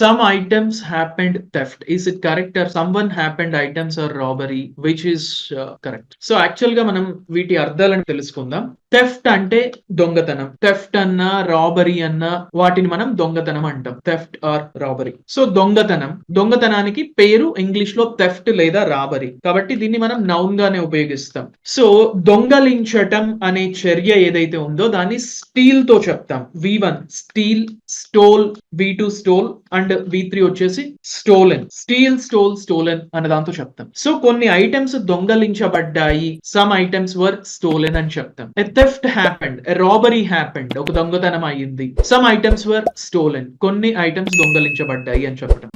Some items happened theft. Is it correct? Or someone happened items or robbery, which is correct. So actual గా మనం వీటి అర్థాలను తెలుసుకుందాం. Theft అంటే దొంగతనం. థెఫ్ట్ అన్నా రాబరీ అన్నా వాటిని మనం దొంగతనం అంటాం. Theft are robbery. సో దొంగతనానికి పేరు ఇంగ్లీష్ లో థెఫ్ట్ లేదా రాబరీ. కాబట్టి దీన్ని మనం నౌన్ గానే ఉపయోగిస్తాం. సో దొంగలించటం అనే చర్య ఏదైతే ఉందో దాన్ని స్టీల్ తో చెప్తాం. V1 steel, stole, V2 stole and V3 వచ్చేసి స్టోలెన్. స్టీల్, స్టోలెన్ అనే దాంతో చెప్తాం. సో కొన్ని ఐటమ్స్ దొంగలించబడ్డాయి. సమ్ ఐటమ్స్ వర్ స్టోలెన్ అని చెప్తాం. ఎ థెఫ్ట్ హ్యాపెండ్, ఎ రాబరీ హ్యాపెండ్, ఒక దొంగతనం అయ్యింది. సమ్ ఐటమ్స్ వర్ స్టోలెన్, కొన్ని ఐటమ్స్ దొంగలించబడ్డాయి అని చెప్పడం.